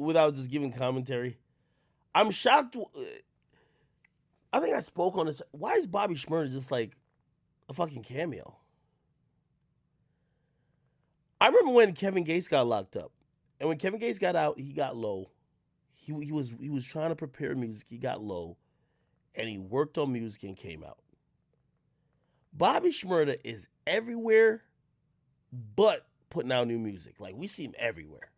without just giving commentary, I'm shocked. I think I spoke on this. Why is Bobby Shmurda just like a fucking cameo? I remember when Kevin Gates got locked up, and when Kevin Gates got out, he got low. He was trying to prepare music. He got low, and he worked on music and came out. Bobby Shmurda is everywhere, but putting out new music. Like, we see him everywhere.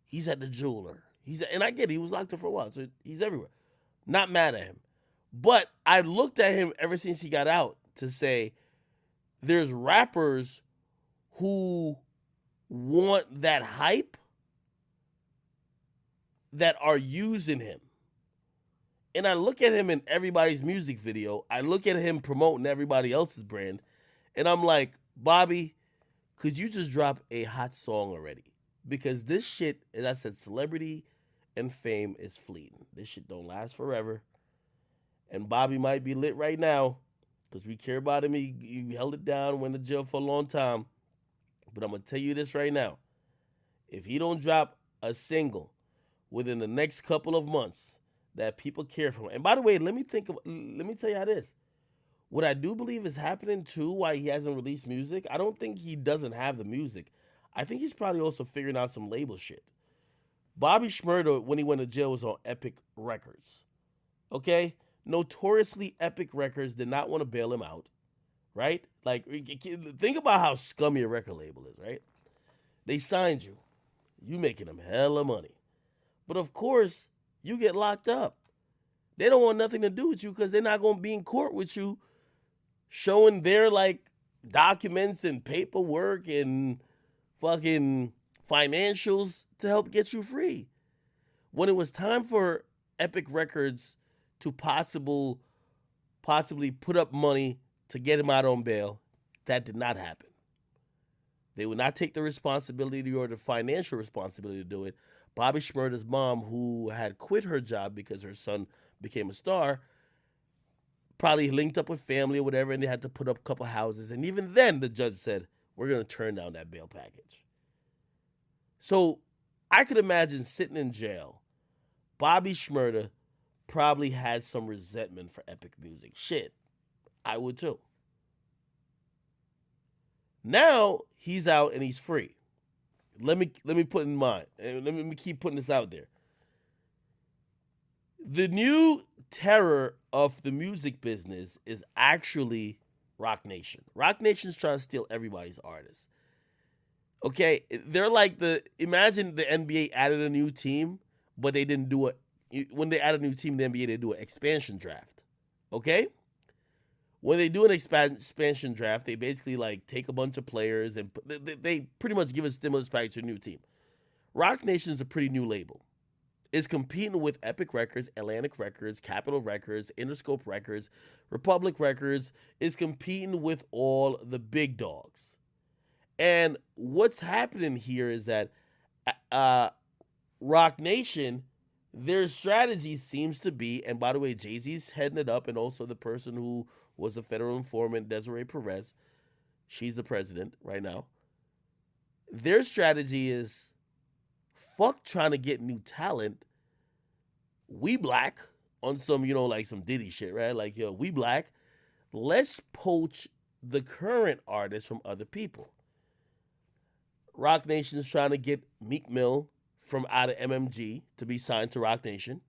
He's at the jeweler. And I get it, he was locked up for a while, so he's everywhere. Not mad at him. But I looked at him ever since he got out to say there's rappers who want that hype that are using him. And I look at him in everybody's music video. I look at him promoting everybody else's brand. And I'm like, Bobby, could you just drop a hot song already? Because this shit, as I said, celebrity and fame is fleeting. This shit don't last forever. And Bobby might be lit right now because we care about him. He held it down, went to jail for a long time. But I'm going to tell you this right now. If he don't drop a single within the next couple of months that people care for him. And by the way, let me tell you how this. What I do believe is happening too, why he hasn't released music, I don't think he doesn't have the music. I think he's probably also figuring out some label shit. Bobby Shmurda, when he went to jail, was on Epic Records. Okay? Notoriously, Epic Records did not want to bail him out. Right? Like, think about how scummy a record label is, right? They signed you. You making them hella money. But of course, you get locked up. They don't want nothing to do with you because they're not going to be in court with you showing their, like, documents and paperwork and fucking financials to help get you free. When it was time for Epic Records to possibly put up money to get him out on bail, that did not happen. They would not take the responsibility or the financial responsibility to do it. Bobby Shmurda's mom, who had quit her job because her son became a star, probably linked up with family or whatever, and they had to put up a couple houses. And even then, the judge said, we're going to turn down that bail package. So I could imagine sitting in jail, Bobby Shmurda probably had some resentment for Epic Music. Shit, I would too. Now he's out and he's free. Let me put in mind, and let me keep putting this out there. The new terror of the music business is actually Roc Nation. Roc Nation's trying to steal everybody's artists. Okay, they're like imagine the NBA added a new team, but they didn't do it. When they add a new team in the NBA, they do an expansion draft. Okay? When they do an expansion draft, they basically like take a bunch of players and they pretty much give a stimulus package to a new team. Roc Nation is a pretty new label. It's competing with Epic Records, Atlantic Records, Capitol Records, Interscope Records, Republic Records. It's competing with all the big dogs. And what's happening here is that Roc Nation, their strategy seems to be, and by the way, Jay-Z's heading it up, and also the person who was the federal informant, Desiree Perez, she's the president right now. Their strategy is, fuck trying to get new talent. We black on some, like some Diddy shit, right? Like, we black. Let's poach the current artists from other people. Roc Nation is trying to get Meek Mill from out of MMG to be signed to Roc Nation.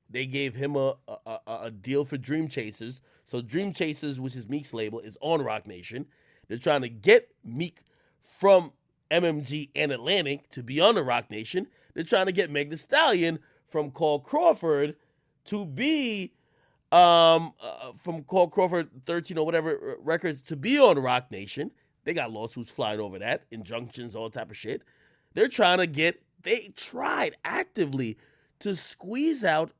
They gave him a deal for Dream Chasers. So Dream Chasers, which is Meek's label, is on Roc Nation. They're trying to get Meek from MMG and Atlantic to be on the Roc Nation. They're trying to get Meg Thee Stallion from Cole Crawford to be from Cole Crawford 13 or whatever records to be on Roc Nation. They got lawsuits flying over that, injunctions, all type of shit. They tried actively to squeeze out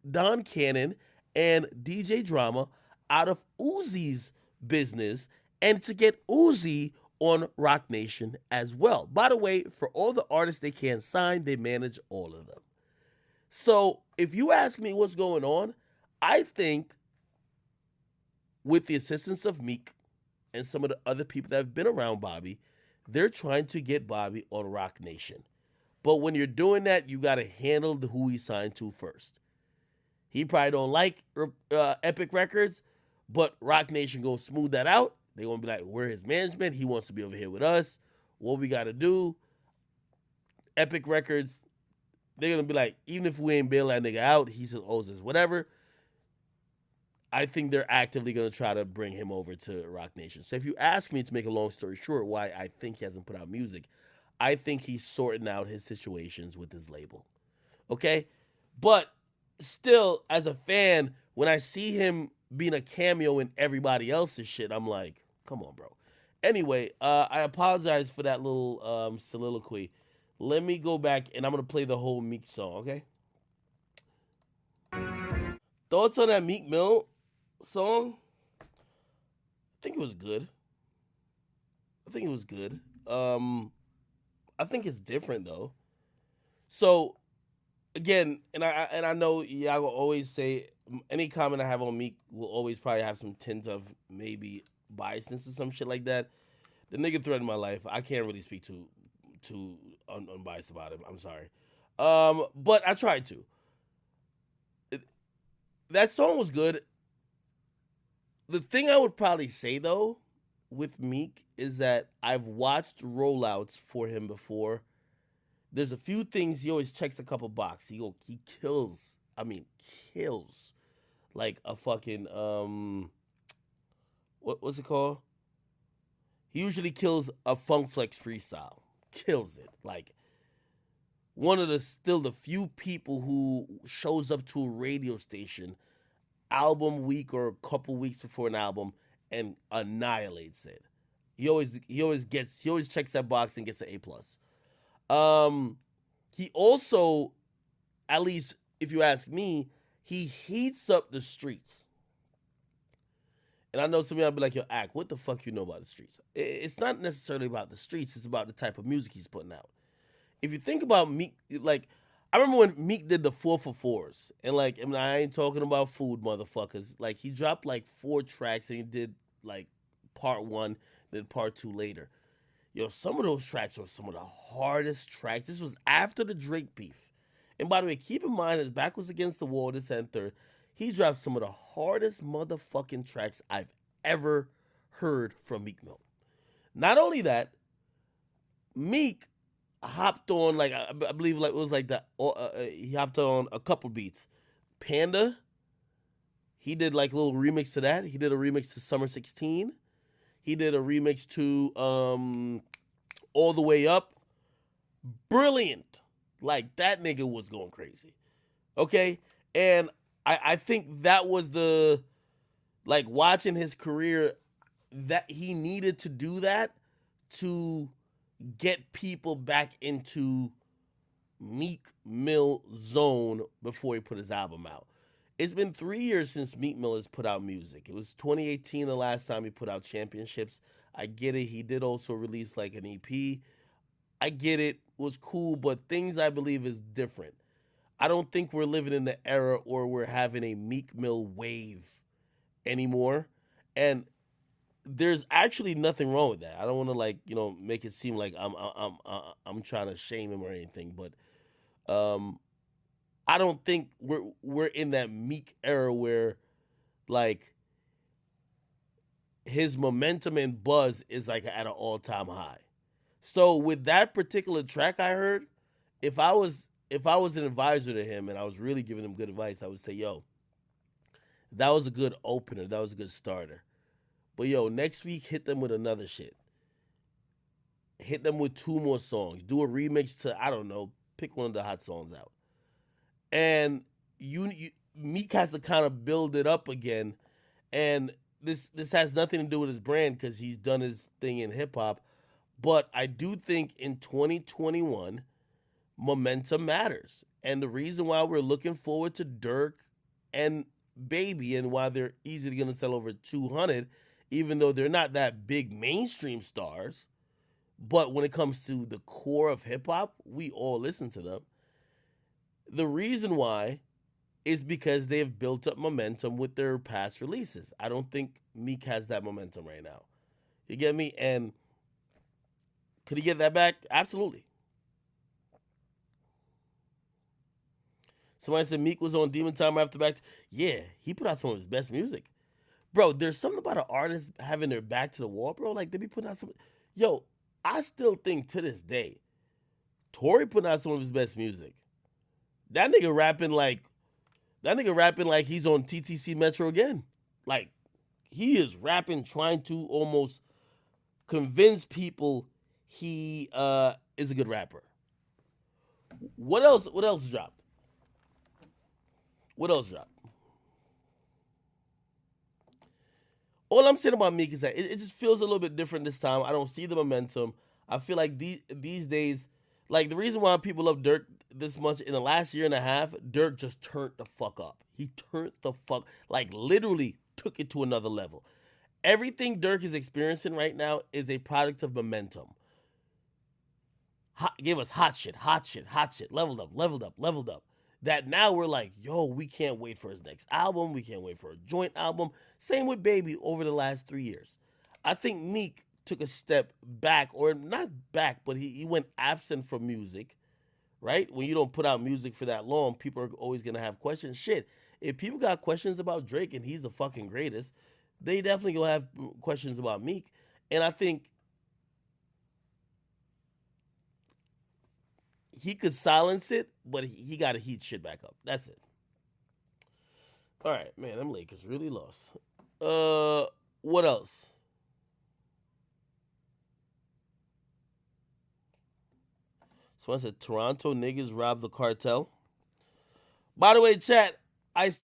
Don Cannon and DJ Drama out of Uzi's business and to get Uzi on Roc Nation as well. By the way, for all the artists they can't sign, they manage all of them. So if you ask me what's going on, I think with the assistance of Meek and some of the other people that have been around Bobby, they're trying to get Bobby on Roc Nation. But when you're doing that, you got to handle who he signed to first. He probably don't like Epic Records, but Rock Nation gonna smooth that out. They gonna be like, we're his management. He wants to be over here with us. What we gotta do? Epic Records. They're gonna be like, even if we ain't bail that nigga out, he still owes us whatever. I think they're actively gonna try to bring him over to Rock Nation. So if you ask me, to make a long story short, why I think he hasn't put out music, I think he's sorting out his situations with his label. Okay? But still, as a fan, when I see him being a cameo in everybody else's shit, I'm like, come on, bro. Anyway, I apologize for that little soliloquy. Let me go back and I'm gonna play the whole Meek song, okay? Thoughts on that Meek Mill song? I think it was good. I think it was good. I think it's different though. So again, and I know y'all will always say any comment I have on Meek will always probably have some tint of maybe biasness or some shit like that. The nigga threatened my life. I can't really speak too unbiased about him. I'm sorry. But I tried to. That song was good. The thing I would probably say though with Meek is that I've watched rollouts for him before. There's a few things he always checks a couple boxes. He kills. I mean, kills like a fucking what's it called? He usually kills a Funk Flex freestyle. Kills it. Like one of the few people who shows up to a radio station album week or a couple weeks before an album and annihilates it. He always checks that box and gets an A plus. He also, at least if you ask me, he heats up the streets. And I know some of y'all be like, yo, Ack, what the fuck you know about the streets? It's not necessarily about the streets, it's about the type of music he's putting out. If you think about Meek, like, I remember when Meek did the 4 for 4s, and like, I ain't talking about food, motherfuckers. Like, he dropped like 4 tracks, and he did like part 1, then part 2 later. Yo, some of those tracks were some of the hardest tracks. This was after the Drake beef. And by the way, keep in mind, his back was against the wall, this and third. He dropped some of the hardest motherfucking tracks I've ever heard from Meek Mill. Not only that, Meek hopped on, like, I believe like it was like he hopped on a couple beats. Panda, he did like a little remix to that. He did a remix to Summer 16. He did a remix to All the Way Up. Brilliant. Like, that nigga was going crazy. Okay? And I think that was the, like, watching his career, that he needed to do that to get people back into Meek Mill zone before he put his album out. It's been 3 years since Meek Mill has put out music. It was 2018 the last time he put out Championships. I get it. He did also release like an EP. I get it. It was cool, but things I believe is different. I don't think we're living in the era or we're having a Meek Mill wave anymore. And there's actually nothing wrong with that. I don't want to like, make it seem like I'm trying to shame him or anything, but I don't think we're in that Meek era where like his momentum and buzz is like at an all-time high. So with that particular track I heard, if I was an advisor to him and I was really giving him good advice, I would say, yo, that was a good opener. That was a good starter. But yo, next week, hit them with another shit. Hit them with 2 more songs. Do a remix to, I don't know, pick one of the hot songs out. And Meek has to kind of build it up again. And this has nothing to do with his brand because he's done his thing in hip hop. But I do think in 2021, momentum matters. And the reason why we're looking forward to Dirk and Baby and why they're easily going to sell over 200, even though they're not that big mainstream stars, but when it comes to the core of hip hop, we all listen to them. The reason why is because they've built up momentum with their past releases. I don't think Meek has that momentum right now. You get me? And could he get that back? Absolutely. Somebody said Meek was on Demon Time after back. Yeah, he put out some of his best music. Bro, there's something about an artist having their back to the wall, bro. Like they be putting out some. Yo, I still think to this day, Tory putting out some of his best music. That nigga rapping like he's on TTC Metro again. Like he is rapping, trying to almost convince people he is a good rapper. What else? What else dropped? What else dropped? All I'm saying about Meek is that it just feels a little bit different this time. I don't see the momentum. I feel like these days, like the reason why people love Dirk this much in the last year and a half, Dirk just turned the fuck up. He turned the fuck, like literally took it to another level. Everything Dirk is experiencing right now is a product of momentum. Gave us hot shit, hot shit, hot shit, leveled up, leveled up, leveled up. That now we're like, yo, we can't wait for his next album. We can't wait for a joint album. Same with Baby over the last 3 years. I think Meek took a step back, or not back, but he went absent from music, right? When you don't put out music for that long, people are always going to have questions. Shit, if people got questions about Drake and he's the fucking greatest, they definitely going to have questions about Meek. And I think he could silence it, but he got to heat shit back up. That's it. All right, man, them Lakers really lost. What else? So I said Toronto niggas robbed the cartel. By the way, chat, I